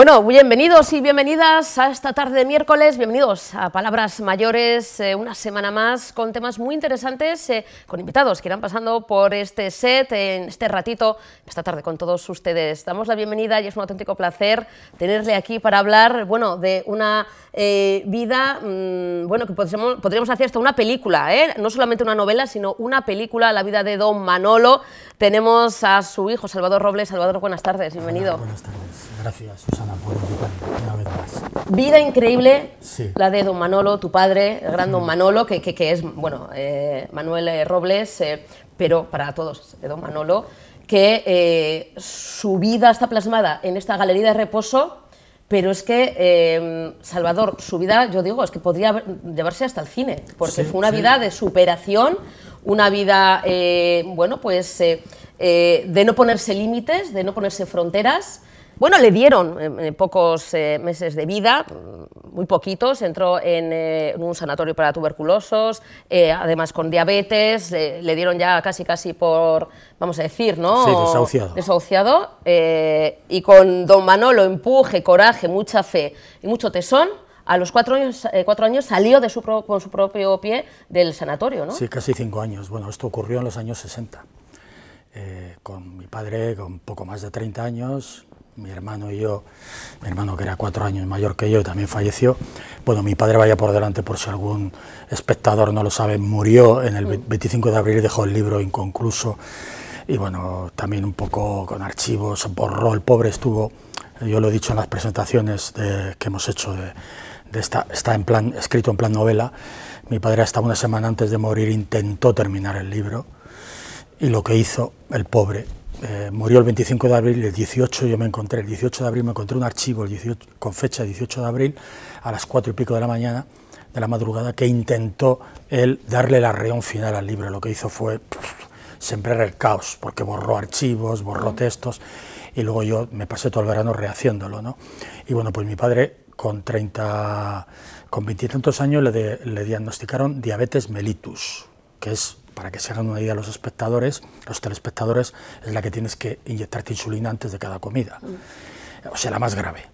Bueno, bienvenidos y bienvenidas a esta tarde de miércoles, bienvenidos a Palabras Mayores, una semana más con temas muy interesantes, con invitados que irán pasando por este set, en este ratito, esta tarde con todos ustedes. Damos la bienvenida y es un auténtico placer tenerle aquí para hablar, bueno, de una vida, bueno, que podríamos hacer hasta una película, no solamente una novela, sino una película, la vida de don Manolo. Tenemos a su hijo, Salvador Robles. Salvador, buenas tardes, bienvenido. Hola, buenas tardes, gracias Susana por invitarme una vez más. Vida increíble, sí. La de don Manolo, tu padre, el gran don Manolo, que es, bueno, Manuel Robles, pero para todos, don Manolo, que su vida está plasmada en esta galería de reposo, pero es que, Salvador, su vida, yo digo, es que podría llevarse hasta el cine, porque fue una vida de superación, una vida, bueno, pues de no ponerse límites, de no ponerse fronteras. Bueno, le dieron pocos meses de vida, muy poquitos, entró en un sanatorio para tuberculosos, además con diabetes, le dieron ya casi por, vamos a decir, ¿no? Sí, desahuciado. Desahuciado, y con don Manolo, empuje, coraje, mucha fe y mucho tesón, a los 4 años salió con su propio pie del sanatorio, ¿no? Sí, casi 5 años. Bueno, esto ocurrió en los años 60, con mi padre, con poco más de 30 años, mi hermano y yo, mi hermano que era 4 años mayor que yo también falleció. Bueno, mi padre, vaya por delante por si algún espectador no lo sabe, murió en el 25 de abril, dejó el libro inconcluso y bueno, también un poco con archivos, borró, el pobre estuvo, yo lo he dicho en las presentaciones que hemos hecho está en plan, escrito en plan novela. Mi padre hasta una semana antes de morir intentó terminar el libro y lo que hizo, el pobre, murió el 25 de abril, el 18 yo me encontré, el 18 de abril me encontré un archivo con fecha 18 de abril a las 4 y pico de la mañana, de la madrugada, que intentó él darle la arreón final al libro. Lo que hizo fue sembrar el caos, porque borró archivos, borró textos, y luego yo me pasé todo el verano rehaciéndolo, ¿no? Y bueno, pues mi padre con 20 y tantos años le diagnosticaron diabetes mellitus, que es, para que se hagan una idea los espectadores, los telespectadores, es la que tienes que inyectarte insulina antes de cada comida, o sea, la más grave.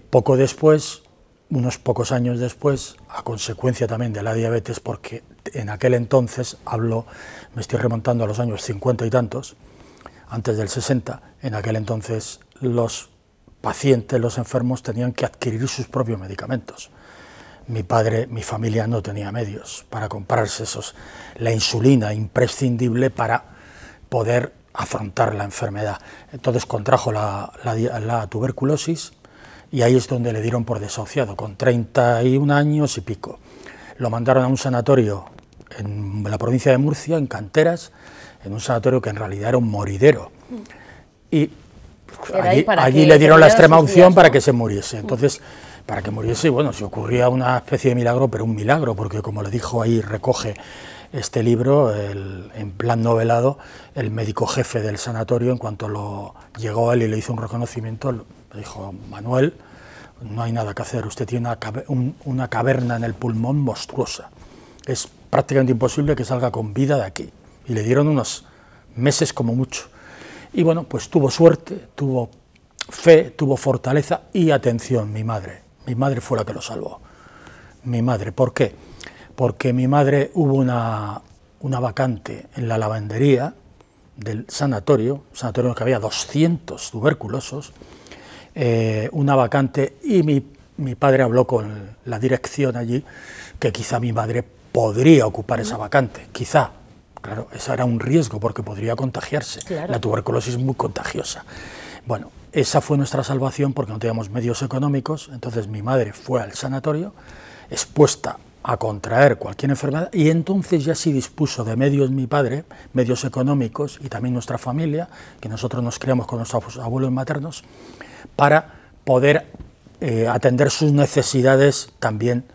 Poco después, unos pocos años después, a consecuencia también de la diabetes, porque en aquel entonces, me estoy remontando a los años 50 y tantos, antes del 60, en aquel entonces los pacientes, los enfermos, tenían que adquirir sus propios medicamentos. Mi padre, mi familia no tenía medios para comprarse la insulina imprescindible para poder afrontar la enfermedad. Entonces contrajo la tuberculosis y ahí es donde le dieron por desahuciado, con 31 años y pico. Lo mandaron a un sanatorio en la provincia de Murcia, en Canteras, en un sanatorio que en realidad era un moridero. Y allí le dieron la extrema unción para que se muriese. Entonces, para que muriese, bueno, se ocurría una especie de milagro, pero un milagro, porque como le dijo ahí, recoge este libro, en plan novelado, el médico jefe del sanatorio, en cuanto llegó él y le hizo un reconocimiento, le dijo: Manuel, no hay nada que hacer, usted tiene una caverna en el pulmón monstruosa, es prácticamente imposible que salga con vida de aquí. Y le dieron unos meses como mucho. Y bueno, pues tuvo suerte, tuvo fe, tuvo fortaleza y atención, mi madre. Mi madre fue la que lo salvó. Mi madre, ¿por qué? Porque mi madre, hubo una vacante en la lavandería del sanatorio, en el que había 200 tuberculosos, una vacante, y mi padre habló con la dirección allí, que quizá mi madre podría ocupar esa vacante, quizá. Claro, eso era un riesgo porque podría contagiarse. Claro. La tuberculosis es muy contagiosa. Bueno, esa fue nuestra salvación porque no teníamos medios económicos. Entonces mi madre fue al sanatorio expuesta a contraer cualquier enfermedad y entonces ya sí dispuso de medios mi padre, medios económicos y también nuestra familia, que nosotros nos criamos con nuestros abuelos maternos, para poder atender sus necesidades también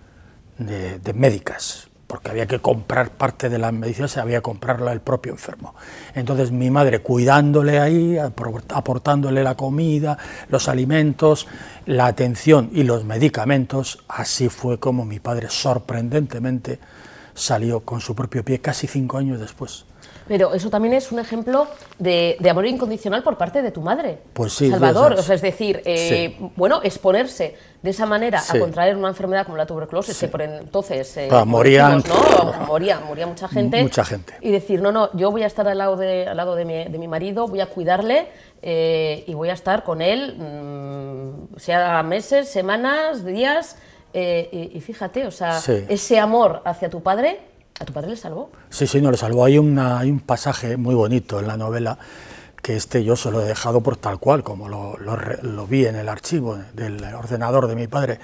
de médicas, porque había que comprar parte de las medicinas, había que comprarla el propio enfermo. Entonces mi madre cuidándole ahí, aportándole la comida, los alimentos, la atención y los medicamentos, así fue como mi padre sorprendentemente salió con su propio pie casi 5 años después. Pero eso también es un ejemplo de amor incondicional por parte de tu madre, pues sí, Salvador. o sea, es decir, sí. bueno, exponerse de esa manera Sí. a contraer una enfermedad como la tuberculosis, Sí. que por entonces morían, ¿no? moría mucha gente. Mucha gente. Y decir, no, yo voy a estar al lado de mi marido, voy a cuidarle y voy a estar con él, sea meses, semanas, días. Y fíjate, o sea, Sí. ese amor hacia tu padre, ¿a tu padre le salvó? Sí, sí, no le salvó. Hay un pasaje muy bonito en la novela que yo se lo he dejado por tal cual, como lo vi en el archivo del ordenador de mi padre,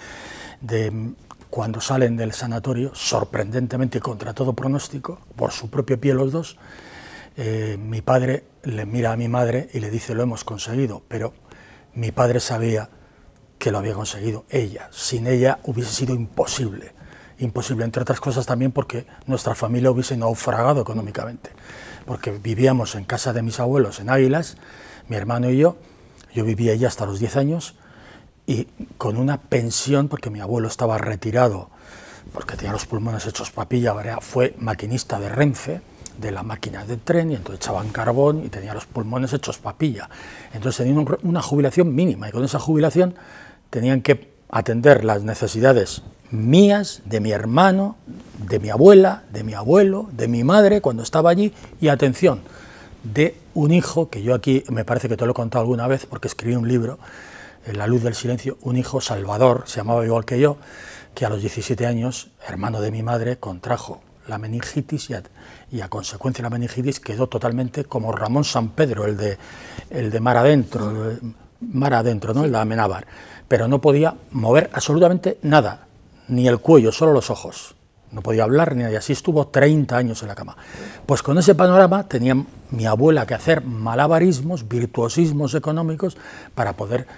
de cuando salen del sanatorio, sorprendentemente y contra todo pronóstico, por su propio pie los dos, mi padre le mira a mi madre y le dice: lo hemos conseguido, pero mi padre sabía que lo había conseguido ella. Sin ella hubiese sido imposible. Imposible, entre otras cosas también porque nuestra familia hubiese naufragado económicamente, porque vivíamos en casa de mis abuelos en Águilas, mi hermano y yo vivía allí hasta los 10 años, y con una pensión, porque mi abuelo estaba retirado, porque tenía los pulmones hechos papilla, fue maquinista de Renfe, de la máquina de tren, y entonces echaban carbón y tenía los pulmones hechos papilla. Entonces tenían una jubilación mínima, y con esa jubilación tenían que atender las necesidades mías, de mi hermano, de mi abuela, de mi abuelo, de mi madre cuando estaba allí, y atención, de un hijo, que yo aquí me parece que te lo he contado alguna vez porque escribí un libro, La luz del silencio, un hijo, Salvador, se llamaba igual que yo, que a los 17 años, hermano de mi madre, contrajo la meningitis y a consecuencia de la meningitis quedó totalmente como Ramón San Pedro, el de Mar Adentro, ¿no? El de Amenábar, pero no podía mover absolutamente nada, ni el cuello, solo los ojos, no podía hablar ni nada, y así estuvo 30 años en la cama. Pues con ese panorama tenía mi abuela que hacer malabarismos, virtuosismos económicos para poder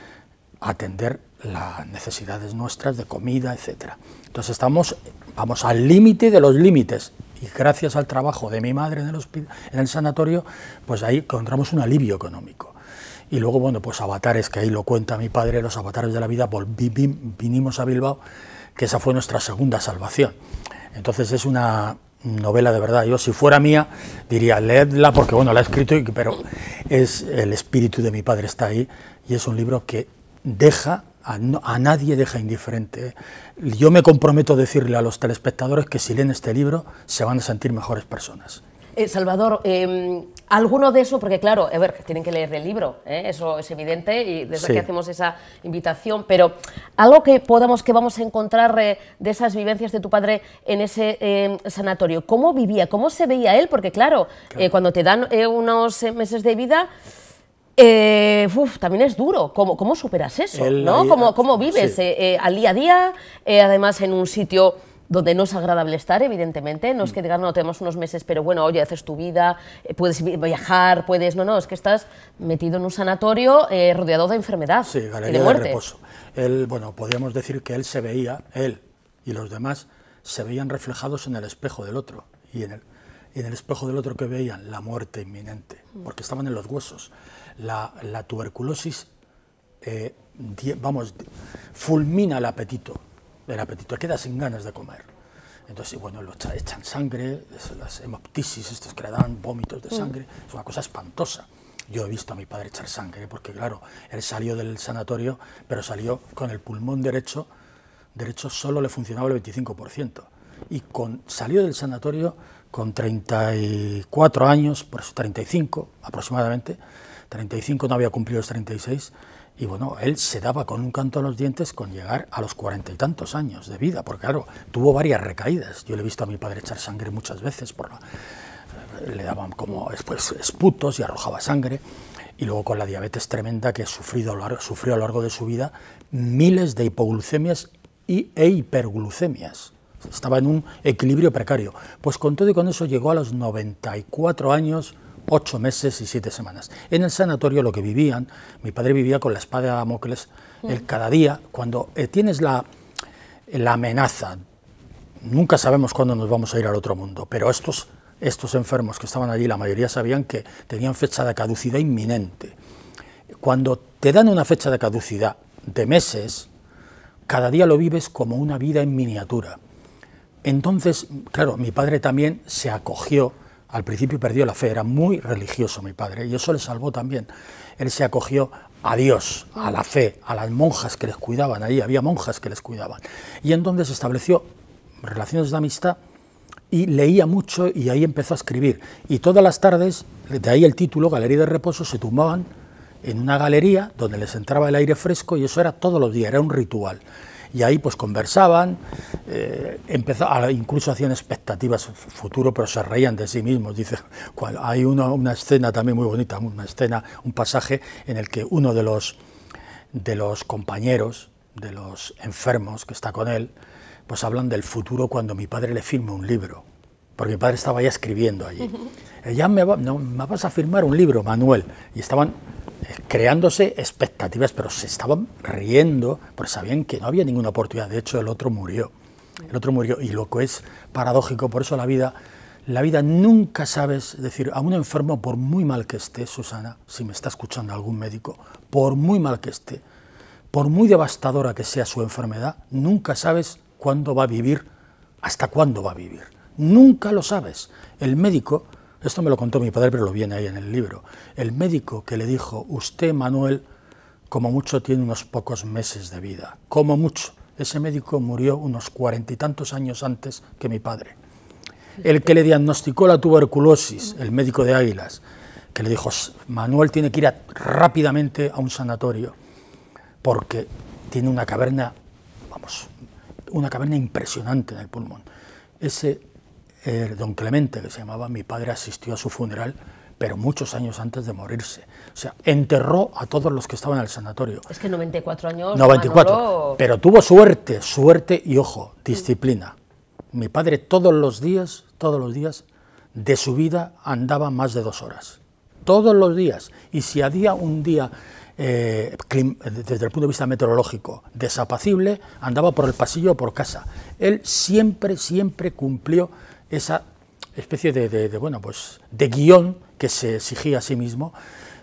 atender las necesidades nuestras de comida, etcétera. Entonces vamos al límite de los límites, y gracias al trabajo de mi madre en el sanatorio, pues ahí encontramos un alivio económico. Y luego, bueno, pues avatares, que ahí lo cuenta mi padre, los avatares de la vida, vinimos a Bilbao, que esa fue nuestra segunda salvación. Entonces es una novela de verdad. Yo, si fuera mía, diría leedla, porque bueno, la he escrito, pero es el espíritu de mi padre está ahí, y es un libro que a nadie deja indiferente. Yo me comprometo a decirle a los telespectadores que si leen este libro se van a sentir mejores personas. Salvador, alguno de eso, porque claro, a ver, tienen que leer el libro, eso es evidente, y desde aquí hacemos esa invitación, pero algo que vamos a encontrar de esas vivencias de tu padre en ese sanatorio, ¿cómo vivía, cómo se veía él? Porque claro. Cuando te dan unos meses de vida, también es duro. ¿Cómo superas eso? ¿No? ¿Cómo vives al día a día, además en un sitio donde no es agradable estar, evidentemente? No es que digas, no, tenemos unos meses, pero bueno, oye, haces tu vida, puedes viajar, puedes... No, es que estás metido en un sanatorio rodeado de enfermedad y de muerte. Reposo. Podríamos decir que él y los demás se veían reflejados en el espejo del otro, y en el espejo del otro que veían la muerte inminente, porque estaban en los huesos. La tuberculosis, fulmina el apetito, queda sin ganas de comer. Entonces, bueno, echan sangre, las hemoptisis, estos que le dan vómitos de sangre, es una cosa espantosa. Yo he visto a mi padre echar sangre, porque claro, él salió del sanatorio, pero salió con el pulmón derecho solo le funcionaba el 25%, y salió del sanatorio con 34 años, por eso 35 aproximadamente, 35, no había cumplido los 36, y bueno, él se daba con un canto a los dientes con llegar a los 40 y tantos años de vida, porque claro, tuvo varias recaídas. Yo le he visto a mi padre echar sangre muchas veces, le daban como esputos y arrojaba sangre, y luego con la diabetes tremenda que sufrió a lo largo de su vida, miles de hipoglucemias e hiperglucemias. Estaba en un equilibrio precario. Pues con todo y con eso llegó a los 94 años, 8 meses y 7 semanas. En el sanatorio lo que vivían, mi padre vivía con la espada de Damocles, cada día, cuando tienes la amenaza, nunca sabemos cuándo nos vamos a ir al otro mundo, pero estos enfermos que estaban allí, la mayoría sabían que tenían fecha de caducidad inminente. Cuando te dan una fecha de caducidad de meses, cada día lo vives como una vida en miniatura. Entonces, claro, mi padre también se acogió Al principio perdió la fe, era muy religioso mi padre, y eso le salvó también. Él se acogió a Dios, a la fe, a las monjas que les cuidaban, ahí había monjas que les cuidaban. Y entonces estableció relaciones de amistad y leía mucho, y ahí empezó a escribir. Y todas las tardes, de ahí el título, Galería de Reposo, se tumbaban en una galería donde les entraba el aire fresco, y eso era todos los días, era un ritual. Y ahí pues conversaban, incluso hacían expectativas futuro, pero se reían de sí mismos. Dice, hay una escena también muy bonita, un pasaje en el que uno de los compañeros, de los enfermos que está con él, pues hablan del futuro cuando mi padre le firme un libro, porque mi padre estaba ya escribiendo allí. Ya me vas a firmar un libro, Manuel, y estaban creándose expectativas, pero se estaban riendo, porque sabían que no había ninguna oportunidad. De hecho, el otro murió, y lo que es paradójico, por eso la vida nunca sabes, es decir, a un enfermo, por muy mal que esté, Susana, si me está escuchando algún médico, por muy mal que esté, por muy devastadora que sea su enfermedad, nunca sabes cuándo va a vivir, hasta cuándo va a vivir, nunca lo sabes. El médico, esto me lo contó mi padre, pero lo viene ahí en el libro, el médico que le dijo, usted, Manuel, como mucho tiene unos pocos meses de vida, como mucho. Ese médico murió unos 40 y tantos años antes que mi padre. El que le diagnosticó la tuberculosis, el médico de Águilas, que le dijo, Manuel tiene que ir rápidamente a un sanatorio, porque tiene una caverna, una caverna impresionante en el pulmón. Ese don Clemente, que se llamaba, mi padre asistió a su funeral, pero muchos años antes de morirse. O sea, enterró a todos los que estaban en el sanatorio. Es que 94 años... 94, Manolo... pero tuvo suerte y, ojo, disciplina. Mi padre todos los días de su vida andaba más de 2 horas. Todos los días. Y si había un día, desde el punto de vista meteorológico, desapacible, andaba por el pasillo o por casa. Él siempre cumplió esa especie de guión que se exigía a sí mismo.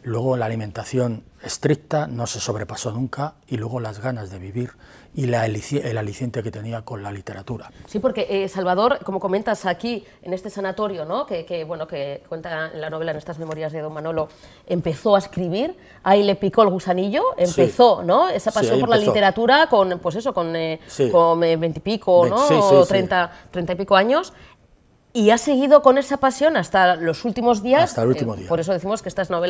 Luego la alimentación estricta, no se sobrepasó nunca, y luego las ganas de vivir y el aliciente que tenía con la literatura. Sí, porque Salvador, como comentas aquí en este sanatorio, ¿no? que cuenta en la novela, en estas memorias de don Manolo, empezó a escribir, ahí le picó el gusanillo, empezó, sí, ¿no? Esa pasión por la literatura con 20 y pico, ¿no? 30 y pico años. Y ha seguido con esa pasión hasta los últimos días. Hasta el último día. Por eso decimos que esta es la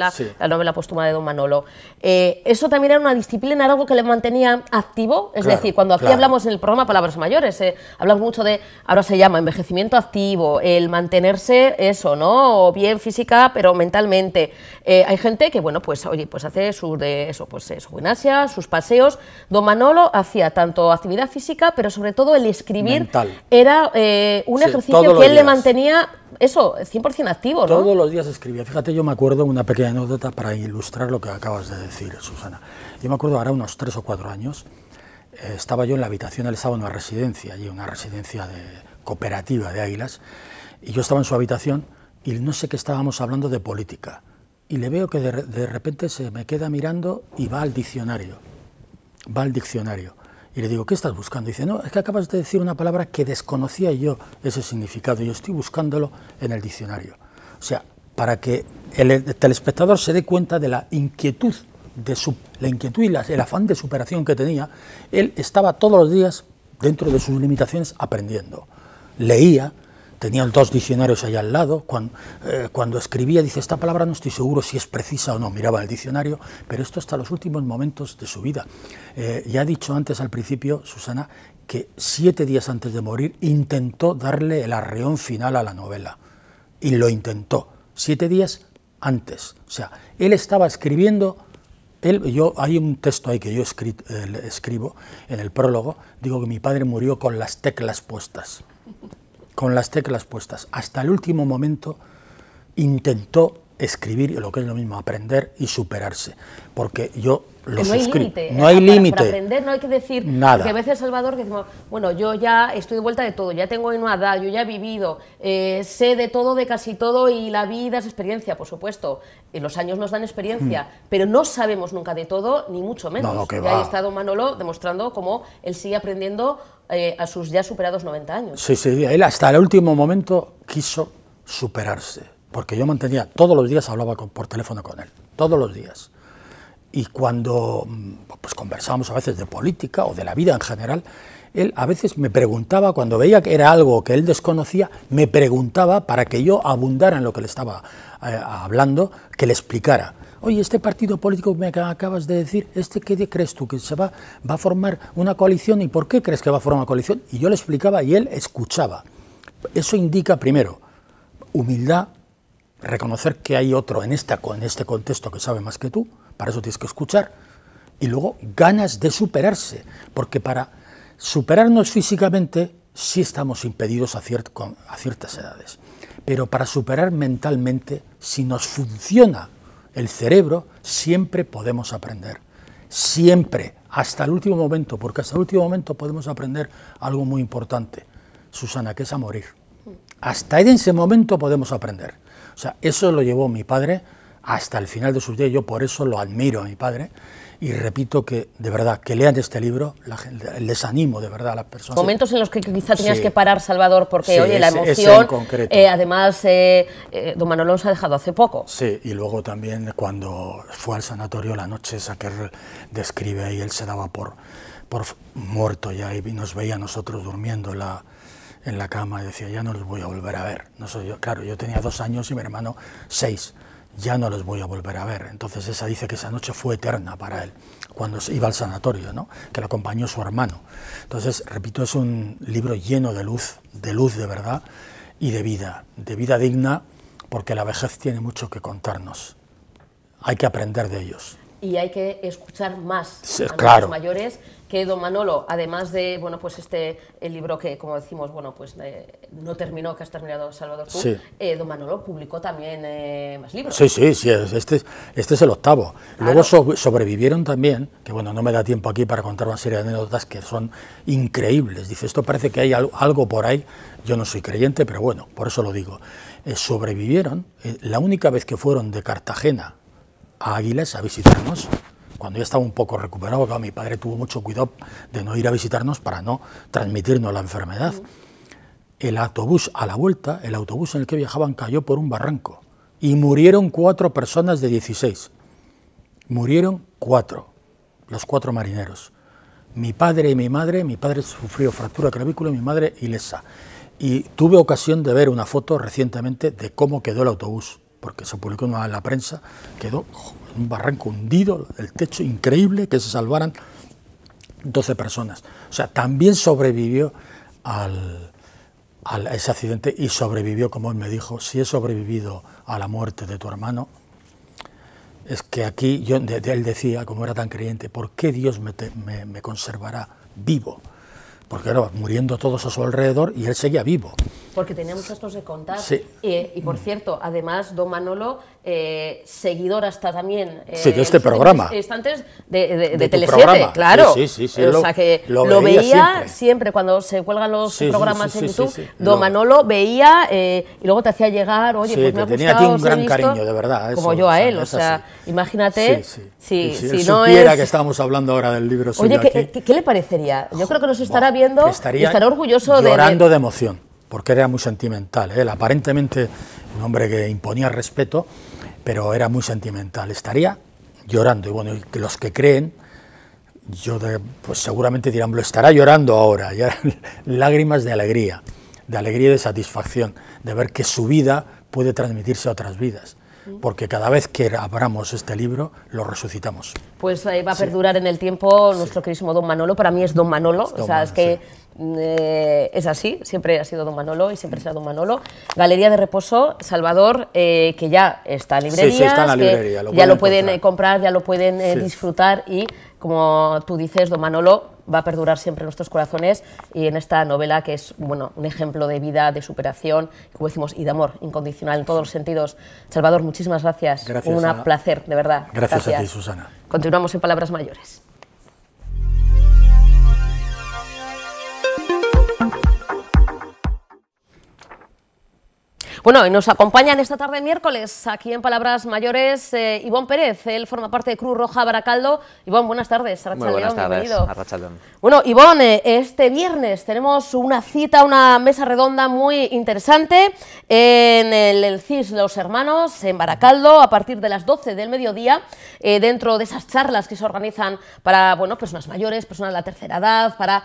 novela póstuma de don Manolo. Eso también era una disciplina, era algo que le mantenía activo. Es decir, cuando aquí hablamos en el programa Palabras Mayores, hablamos mucho de, ahora se llama envejecimiento activo, el mantenerse eso, ¿no? O bien física, pero mentalmente. Hay gente que, bueno, pues oye, pues hace su gimnasia, sus paseos. Don Manolo hacía tanto actividad física, pero sobre todo el escribir. Mental. Era un ejercicio que él le mantenía eso, 100% activo, ¿no? Todos los días escribía. Fíjate, yo me acuerdo una pequeña anécdota para ilustrar lo que acabas de decir, Susana. Yo me acuerdo ahora unos 3 o 4 años, estaba yo en la habitación, él estaba en una residencia, allí una residencia cooperativa de Águilas, y yo estaba en su habitación y no sé qué estábamos hablando de política. Y le veo que de repente se me queda mirando y va al diccionario. Y le digo, ¿qué estás buscando? Y dice, no, es que acabas de decir una palabra que desconocía yo ese significado, y yo estoy buscándolo en el diccionario. O sea, para que el telespectador se dé cuenta de la inquietud, y el afán de superación que tenía, él estaba todos los días, dentro de sus limitaciones, aprendiendo. Leía, tenía 2 diccionarios ahí al lado, cuando escribía, dice, esta palabra no estoy seguro si es precisa o no, miraba el diccionario, pero esto hasta los últimos momentos de su vida. Ya he dicho antes, al principio, Susana, que 7 días antes de morir intentó darle el arreón final a la novela, y lo intentó, 7 días antes. O sea, él estaba escribiendo, hay un texto ahí que yo escribo en el prólogo, digo que mi padre murió con las teclas puestas. Hasta el último momento intentó escribir, lo que es lo mismo, aprender y superarse, porque yo lo suscribo. No hay límite. Para aprender no hay que decir nada. Que a veces, Salvador, que decimos, bueno, yo ya estoy de vuelta de todo, ya tengo una edad, yo ya he vivido, sé de todo, de casi todo, y la vida es experiencia, por supuesto. Y los años nos dan experiencia, pero no sabemos nunca de todo, ni mucho menos. No, y ahí está don Manolo demostrando cómo él sigue aprendiendo a sus ya superados 90 años. Sí, él hasta el último momento quiso superarse, porque yo mantenía, todos los días hablaba por teléfono con él, todos los días. Y cuando pues conversábamos a veces de política o de la vida en general, él a veces me preguntaba, cuando veía que era algo que él desconocía, me preguntaba para que yo abundara en lo que le estaba hablando, que le explicara. Oye, este partido político que me acabas de decir, ¿qué crees tú? ¿Que va a formar una coalición? ¿Y por qué crees que va a formar una coalición? Y yo le explicaba y él escuchaba. Eso indica, primero, humildad, reconocer que hay otro en este contexto que sabe más que tú, para eso tienes que escuchar, y luego ganas de superarse, porque para superarnos físicamente sí estamos impedidos a ciertas edades, pero para superar mentalmente, si nos funciona el cerebro, siempre podemos aprender, siempre, hasta el último momento, porque hasta el último momento podemos aprender algo muy importante, Susana, que es a morir. Hasta en ese momento podemos aprender. O sea, eso lo llevó mi padre hasta el final de sus días. Yo por eso lo admiro a mi padre y repito que, de verdad, que lean este libro, les animo de verdad a las personas. Momentos en los que quizá tenías que parar, Salvador, porque, sí, oye, la emoción, además, don Manolo nos ha dejado hace poco. Sí, y luego también cuando fue al sanatorio, la noche esa que él describe ahí, él se daba por muerto ya y nos veía a nosotros durmiendo en la cama y decía, ya no los voy a volver a ver. No soy yo. Claro, yo tenía 2 años y mi hermano 6, ya no los voy a volver a ver. Entonces dice que esa noche fue eterna para él, cuando iba al sanatorio, ¿no? Que le acompañó su hermano. Entonces, repito, es un libro lleno de luz de verdad y de vida digna, porque la vejez tiene mucho que contarnos. Hay que aprender de ellos. Y hay que escuchar más sí, a los mayores, que don Manolo, además de, bueno, pues el libro que, como decimos, bueno, pues no terminó, que has terminado, Salvador, tú, sí. Don Manolo publicó también más libros. Sí, este es el 8º. Claro. Luego sobrevivieron también, que bueno, no me da tiempo aquí para contar una serie de anécdotas que son increíbles. Dice, esto parece que hay algo por ahí, yo no soy creyente, pero bueno, por eso lo digo. Sobrevivieron, la única vez que fueron de Cartagena a Águilas a visitarnos, cuando ya estaba un poco recuperado, claro, mi padre tuvo mucho cuidado de no ir a visitarnos para no transmitirnos la enfermedad. El autobús, a la vuelta, el autobús en el que viajaban cayó por un barranco y murieron 4 personas de 16. Murieron 4, los 4 marineros. Mi padre y mi madre, mi padre sufrió fractura clavícula y mi madre ilesa. Y tuve ocasión de ver una foto recientemente de cómo quedó el autobús, porque se publicó en la prensa, quedó en un barranco hundido, el techo increíble, que se salvaran 12 personas. O sea, también sobrevivió a ese accidente y sobrevivió, como él me dijo, si he sobrevivido a la muerte de tu hermano, es que aquí, él decía, como era tan creyente, ¿por qué Dios me conservará vivo? Porque era muriendo todos a su alrededor y él seguía vivo. Porque tenía muchas cosas de contar. Sí. Y por cierto, además, don Manolo, seguidor hasta también... sí, de este programa. Instantes de Tele7, claro. Sí, o sea que lo veía siempre cuando se cuelgan los programas en YouTube. Don Manolo veía y luego te hacía llegar, oye, pues me ha tenía gustado, un gran cariño, de verdad. Como yo a él, o sea, imagínate... Si no supiera que estamos hablando ahora del libro suyo. Oye, ¿qué le parecería? Yo creo que nos estará viendo y estará orgulloso llorando de emoción, porque era muy sentimental. Él, aparentemente, un hombre que imponía respeto, pero era muy sentimental. Estaría llorando. Y bueno, los que creen, pues seguramente dirán, lo estará llorando ahora. Ya, lágrimas de alegría y de satisfacción, de ver que su vida puede transmitirse a otras vidas. Porque cada vez que abramos este libro, lo resucitamos. Pues va a perdurar en el tiempo nuestro queridísimo don Manolo. Para mí es don Manolo, es que es así, siempre ha sido don Manolo y siempre será don Manolo. Galería de Reposo, Salvador, que ya está en librerías, sí, está en la librería, ya lo pueden comprar, ya lo pueden disfrutar y, como tú dices, don Manolo va a perdurar siempre en nuestros corazones y en esta novela que es, bueno, un ejemplo de vida, de superación, como decimos, y de amor incondicional en todos los sentidos. Salvador, muchísimas gracias. Un placer, de verdad. Gracias a ti, Susana. Continuamos en Palabras Mayores. Bueno, y nos acompañan esta tarde miércoles aquí en Palabras Mayores Ivón Pérez, él forma parte de Cruz Roja Baracaldo. Ivón, buenas tardes. Muy buenas tardes, bienvenido. Bueno, Ivón, este viernes tenemos una cita, una mesa redonda muy interesante en el CIS Los Hermanos, en Baracaldo, a partir de las 12 del mediodía, dentro de esas charlas que se organizan para, bueno, personas mayores, personas de la tercera edad, para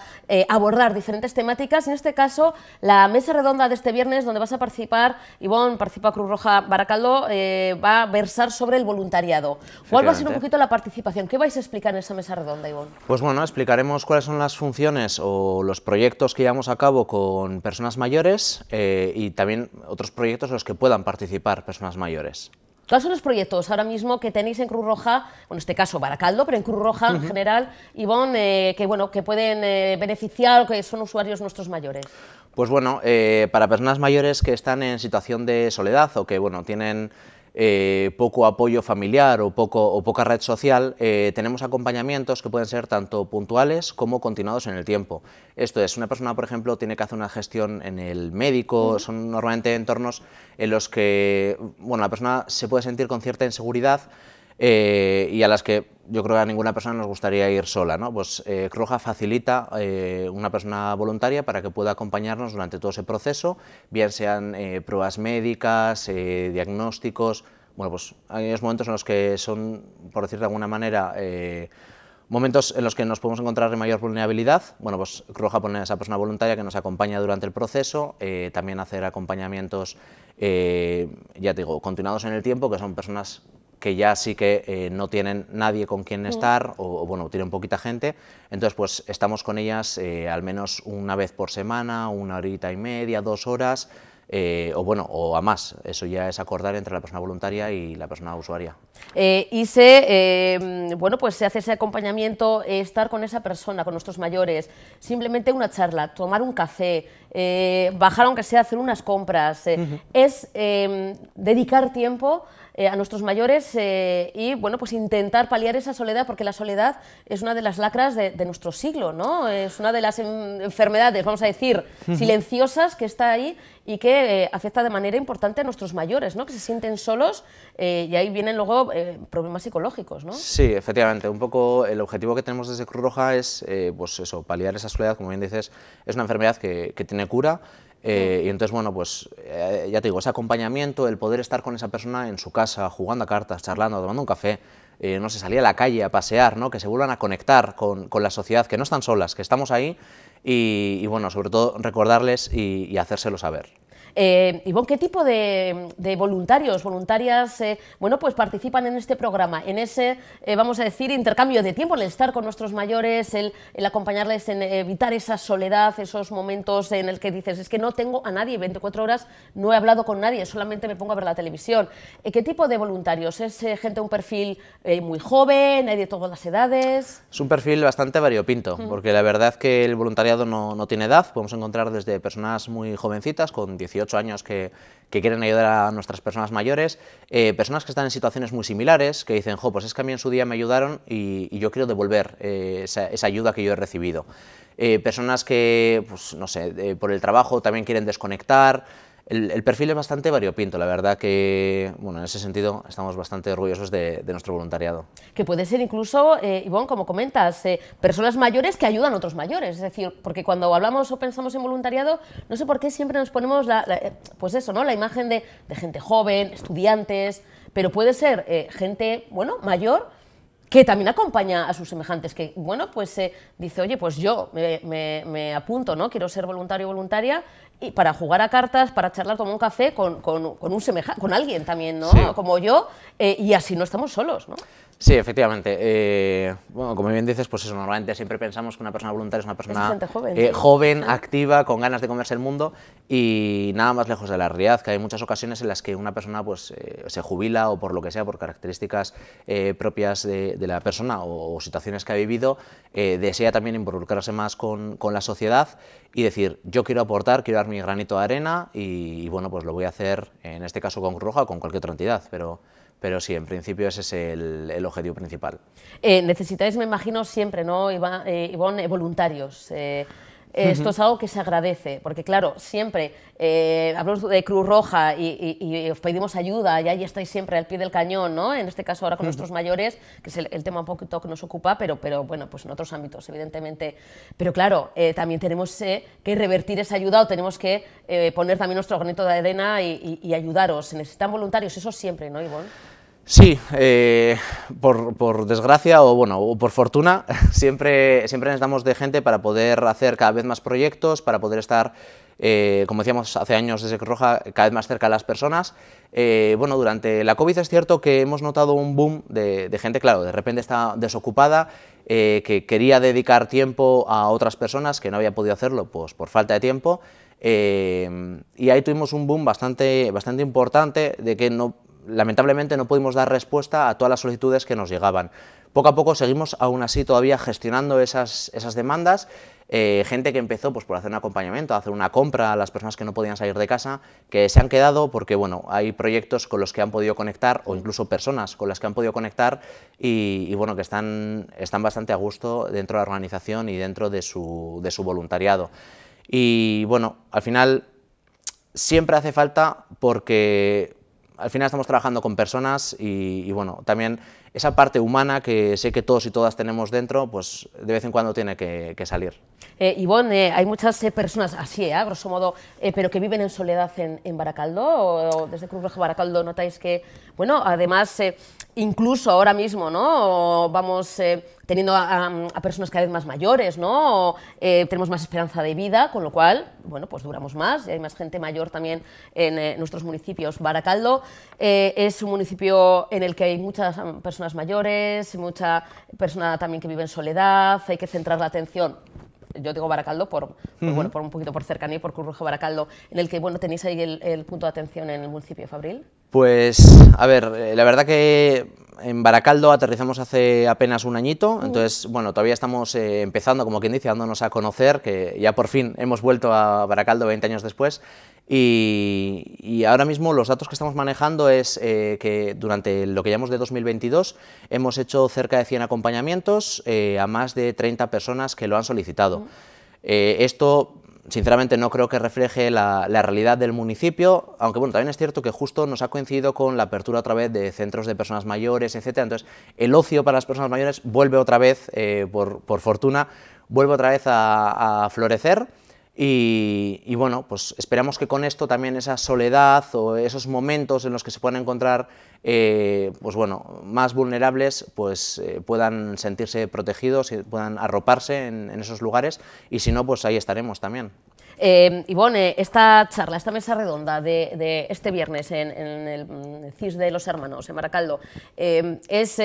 abordar diferentes temáticas. En este caso, la mesa redonda de este viernes, donde vas a participar, Ivón, participa Cruz Roja Baracaldo, va a versar sobre el voluntariado. ¿Cuál va a ser un poquito la participación? ¿Qué vais a explicar en esa mesa redonda, Ivón? Pues bueno, explicaremos cuáles son las funciones o los proyectos que llevamos a cabo con personas mayores y también otros proyectos en los que puedan participar personas mayores. ¿Cuáles son los proyectos ahora mismo que tenéis en Cruz Roja, bueno, en este caso Baracaldo, pero en Cruz Roja en general, Ivón, que pueden beneficiar o que son usuarios nuestros mayores? Pues bueno, para personas mayores que están en situación de soledad o que bueno, tienen poco apoyo familiar o poca red social, tenemos acompañamientos que pueden ser tanto puntuales como continuados en el tiempo. Esto es, una persona, por ejemplo, tiene que hacer una gestión en el médico, son normalmente entornos en los que bueno, la persona se puede sentir con cierta inseguridad y a las que yo creo que a ninguna persona nos gustaría ir sola, ¿no? Pues Cruz Roja facilita una persona voluntaria para que pueda acompañarnos durante todo ese proceso, bien sean pruebas médicas, diagnósticos. Bueno, pues hay momentos en los que son, por decir de alguna manera, momentos en los que nos podemos encontrar en mayor vulnerabilidad. Bueno, pues Cruz Roja pone a esa persona voluntaria que nos acompaña durante el proceso, también hacer acompañamientos, ya te digo, continuados en el tiempo, que son personas que ya sí que no tienen nadie con quien estar o bueno, tienen poquita gente, entonces pues estamos con ellas al menos una vez por semana, 1 horita y media, 2 horas, o a más. Eso ya es acordar entre la persona voluntaria y la persona usuaria. Bueno, pues se hace ese acompañamiento, estar con esa persona, con nuestros mayores, simplemente una charla, tomar un café, bajar aunque sea, hacer unas compras, es dedicar tiempo a nuestros mayores y bueno, pues intentar paliar esa soledad, porque la soledad es una de las lacras de nuestro siglo, ¿no? Es una de las enfermedades, vamos a decir, silenciosas que está ahí y que afecta de manera importante a nuestros mayores, ¿no? Que se sienten solos y ahí vienen luego problemas psicológicos, ¿no? Sí, efectivamente, un poco el objetivo que tenemos desde Cruz Roja es pues eso, paliar esa soledad. Como bien dices, es una enfermedad que tiene cura. Y entonces, bueno, pues ya te digo, ese acompañamiento, el poder estar con esa persona en su casa, jugando a cartas, charlando, tomando un café, no sé, salir a la calle a pasear, ¿no? Que se vuelvan a conectar con la sociedad, que no están solas, que estamos ahí y bueno, sobre todo recordarles y hacérselo saber. Ivón, ¿qué tipo de voluntarios, voluntarias, bueno, pues participan en este programa, en ese, vamos a decir, intercambio de tiempo, el estar con nuestros mayores, el acompañarles en evitar esa soledad, esos momentos en el que dices, es que no tengo a nadie, 24 horas no he hablado con nadie, solamente me pongo a ver la televisión? ¿Qué tipo de voluntarios? ¿Es gente de un perfil muy joven, hay de todas las edades? Es un perfil bastante variopinto, porque la verdad es que el voluntariado no tiene edad. Podemos encontrar desde personas muy jovencitas, con 18 años, que quieren ayudar a nuestras personas mayores, personas que están en situaciones muy similares, que dicen, jo, pues es que a mí en su día me ayudaron y yo quiero devolver esa ayuda que yo he recibido. Personas que, pues no sé, por el trabajo también quieren desconectar. El perfil es bastante variopinto, la verdad que, bueno, en ese sentido estamos bastante orgullosos de nuestro voluntariado. Que puede ser incluso, Ivón, como comentas, personas mayores que ayudan a otros mayores, es decir, porque cuando hablamos o pensamos en voluntariado, no sé por qué siempre nos ponemos pues eso, ¿no? La imagen de gente joven, estudiantes, pero puede ser gente, bueno, mayor, que también acompaña a sus semejantes, que, bueno, pues dice, oye, pues yo me apunto, ¿no? Quiero ser voluntario o voluntaria, y para jugar a cartas, para charlar, tomar un café con alguien también, ¿no? Sí. Como yo, y así no estamos solos, ¿no? Sí, efectivamente. Bueno, como bien dices, pues eso, normalmente siempre pensamos que una persona voluntaria es una persona joven, activa, con ganas de comerse el mundo, y nada más lejos de la realidad, que hay muchas ocasiones en las que una persona pues se jubila o por lo que sea, por características propias de la persona o situaciones que ha vivido, desea también involucrarse más con la sociedad y decir, yo quiero aportar, quiero dar mi granito de arena y bueno, pues lo voy a hacer, en este caso con Cruz Roja o con cualquier otra entidad, pero sí, en principio ese es el objetivo principal. Necesitáis, me imagino, siempre, ¿no, Ivón, voluntarios? Esto es algo que se agradece, porque claro, siempre hablamos de Cruz Roja y os pedimos ayuda y ahí estáis siempre al pie del cañón, ¿no? En este caso ahora con nuestros mayores, que es el tema un poquito que nos ocupa, pero bueno, pues en otros ámbitos, evidentemente. Pero claro, también tenemos que revertir esa ayuda o tenemos que poner también nuestro granito de arena y ayudaros. Se necesitan voluntarios, eso siempre, ¿no, Ivonne? Sí, por desgracia o por fortuna, siempre necesitamos de gente para poder hacer cada vez más proyectos, para poder estar, como decíamos hace años desde Cruz Roja, cada vez más cerca de las personas. Bueno, durante la COVID es cierto que hemos notado un boom de gente, claro, de repente está desocupada, que quería dedicar tiempo a otras personas que no había podido hacerlo pues, por falta de tiempo, y ahí tuvimos un boom bastante importante de que lamentablemente no pudimos dar respuesta a todas las solicitudes que nos llegaban. Poco a poco seguimos aún así todavía gestionando esas demandas, gente que empezó pues, por hacer un acompañamiento, hacer una compra a las personas que no podían salir de casa, que se han quedado porque bueno, hay proyectos con los que han podido conectar o incluso personas con las que han podido conectar y bueno, que están bastante a gusto dentro de la organización y dentro de su voluntariado. Y bueno, al final siempre hace falta porque al final estamos trabajando con personas y bueno, también esa parte humana que sé que todos y todas tenemos dentro, pues de vez en cuando tiene que salir. Ivonne, hay muchas personas así, a grosso modo, pero que viven en soledad en Baracaldo, o desde Cruz Roja Baracaldo notáis que, bueno, además, incluso ahora mismo, ¿no? Vamos teniendo a personas cada vez más mayores, ¿no? Tenemos más esperanza de vida, con lo cual, bueno, pues duramos más, y hay más gente mayor también en nuestros municipios. Baracaldo es un municipio en el que hay muchas personas mayores, mucha persona también que vive en soledad, hay que centrar la atención. Yo digo Baracaldo bueno, por un poquito por cercanía y por Cruz Roja Baracaldo, en el que bueno, tenéis ahí el punto de atención en el municipio de Fabril. Pues, a ver, la verdad que en Baracaldo aterrizamos hace apenas un añito, entonces, bueno, todavía estamos empezando, como quien dice, dándonos a conocer, que ya por fin hemos vuelto a Baracaldo 20 años después, y ahora mismo los datos que estamos manejando es que durante lo que llamamos de 2022 hemos hecho cerca de 100 acompañamientos a más de 30 personas que lo han solicitado. Esto sinceramente no creo que refleje la realidad del municipio, aunque bueno, también es cierto que justo nos ha coincidido con la apertura otra vez de centros de personas mayores, etcétera. Entonces el ocio para las personas mayores vuelve otra vez, por fortuna, vuelve otra vez a florecer. Y bueno, pues esperamos que con esto también esa soledad o esos momentos en los que se puedan encontrar pues bueno, más vulnerables pues puedan sentirse protegidos y puedan arroparse en esos lugares, y si no, pues ahí estaremos también. Ivonne, esta charla, esta mesa redonda de este viernes en el CIS de los Hermanos, en Baracaldo, ¿es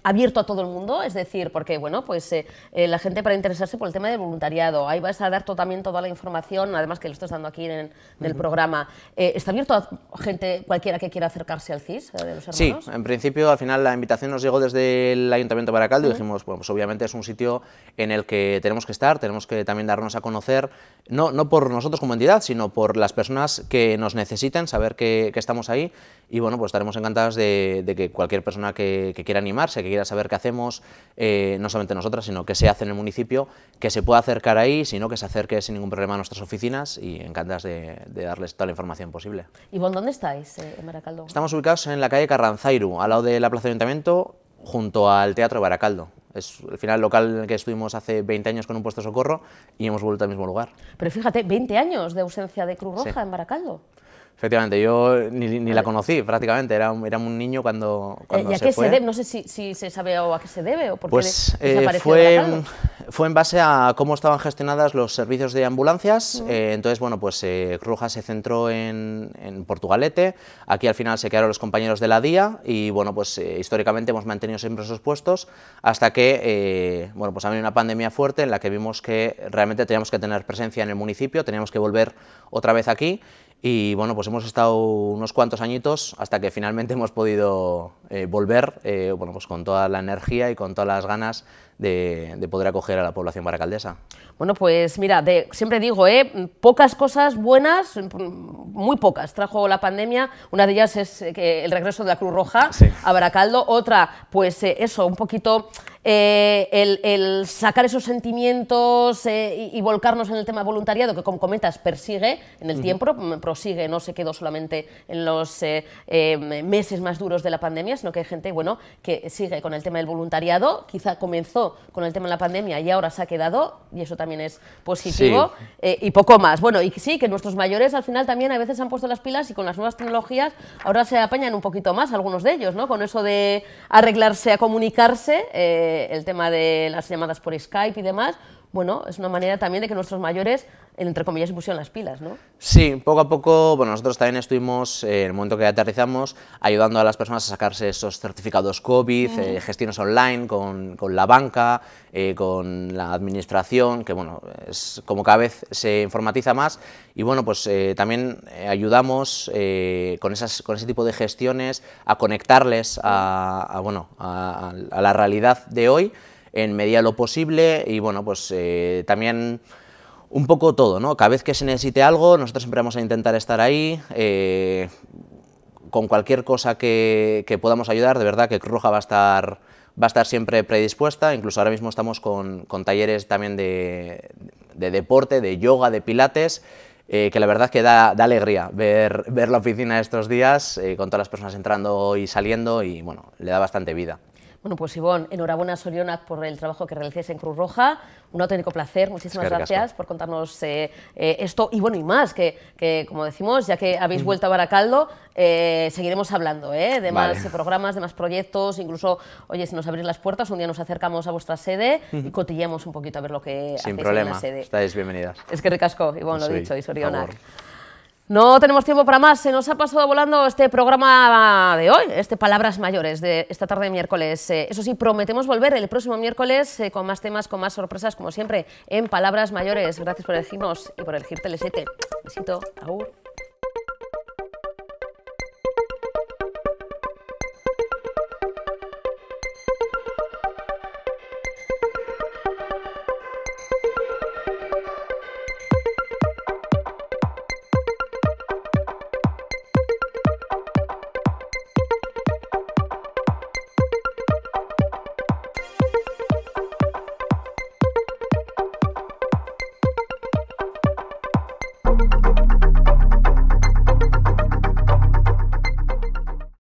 abierto a todo el mundo? Es decir, porque bueno, pues la gente para interesarse por el tema del voluntariado, ahí vas a dar también toda la información, además que lo estás dando aquí en el programa. ¿Está abierto a gente, cualquiera que quiera acercarse al CIS de los Hermanos? Sí, en principio al final la invitación nos llegó desde el Ayuntamiento de Baracaldo y dijimos, bueno, pues obviamente es un sitio en el que tenemos que estar, tenemos que también darnos a conocer, no por nosotros como entidad, sino por las personas que nos necesiten, saber que estamos ahí, y bueno, pues estaremos encantados de que cualquier persona que quiera animarse, que quiera saber qué hacemos, no solamente nosotras, sino que se hace en el municipio, que se pueda acercar ahí, sino que se acerque sin ningún problema a nuestras oficinas, y encantados de darles toda la información posible. ¿Y vos dónde estáis en Baracaldo? Estamos ubicados en la calle Carranzairu, al lado de la Plaza de Ayuntamiento, junto al Teatro de Baracaldo. Es al final el local en el que estuvimos hace 20 años con un puesto de socorro y hemos vuelto al mismo lugar. Pero fíjate, 20 años de ausencia de Cruz Roja en Baracaldo. Efectivamente, yo ni la conocí prácticamente, era un niño cuando ¿Y a se qué fue. se debe? No sé si se sabe a qué se debe o por qué Pues desapareció Baracaldo. fue en base a cómo estaban gestionadas los servicios de ambulancias. Entonces, bueno, pues Cruz Roja se centró en Portugalete, aquí al final se quedaron los compañeros de la DIA y, bueno, pues históricamente hemos mantenido siempre esos puestos hasta que, bueno, pues ha venido una pandemia fuerte en la que vimos que realmente teníamos que tener presencia en el municipio, teníamos que volver otra vez aquí. Y bueno, pues hemos estado unos cuantos añitos hasta que finalmente hemos podido volver, bueno, pues con toda la energía y con todas las ganas de poder acoger a la población baracaldesa. Bueno, pues mira, siempre digo, pocas cosas buenas, muy pocas, trajo la pandemia. Una de ellas es el regreso de la Cruz Roja a Baracaldo. Otra, pues eso, un poquito el sacar esos sentimientos y volcarnos en el tema voluntariado, que como comentas, persigue en el tiempo, prosigue, no se quedó solamente en los meses más duros de la pandemia, sino que hay gente, bueno, que sigue con el tema del voluntariado, quizá comenzó con el tema de la pandemia y ahora se ha quedado, y eso también es positivo, y poco más. Bueno, y sí, que nuestros mayores al final también a veces se han puesto las pilas y con las nuevas tecnologías ahora se apañan un poquito más algunos de ellos, ¿no? Con eso de arreglarse a comunicarse, el tema de las llamadas por Skype y demás, bueno, es una manera también de que nuestros mayores, entre comillas, se pusieron las pilas, ¿no? Sí, poco a poco, bueno, nosotros también estuvimos, en el momento que aterrizamos, ayudando a las personas a sacarse esos certificados COVID, gestiones online con la banca, con la administración, que bueno, es como cada vez se informatiza más, y bueno, pues también ayudamos con ese tipo de gestiones a conectarles a la realidad de hoy, en medida de lo posible, y bueno, pues también un poco todo, ¿no? Cada vez que se necesite algo, nosotros siempre vamos a intentar estar ahí, con cualquier cosa que podamos ayudar. De verdad que Cruz Roja va a estar siempre predispuesta. Incluso ahora mismo estamos con talleres también de deporte, de yoga, de pilates, que la verdad que da alegría ver la oficina estos días, con todas las personas entrando y saliendo, y bueno, le da bastante vida. Bueno, pues Ivonne, enhorabuena a Sorionak por el trabajo que realizáis en Cruz Roja, un auténtico placer, muchísimas gracias por contarnos esto y bueno, y más, que como decimos, ya que habéis vuelto a Baracaldo, seguiremos hablando de más programas, de más proyectos, incluso, oye, si nos abrís las puertas, un día nos acercamos a vuestra sede y cotilleamos un poquito a ver lo que hacéis en la sede. Estáis bienvenidas. Es que ricasco, Ivonne, lo dicho, y Sorionak. No tenemos tiempo para más, se nos ha pasado volando este programa de hoy, Palabras Mayores de esta tarde de miércoles. Eso sí, prometemos volver el próximo miércoles con más temas, con más sorpresas, como siempre, en Palabras Mayores. Gracias por elegirnos y por elegir Tele7. Besito, agur.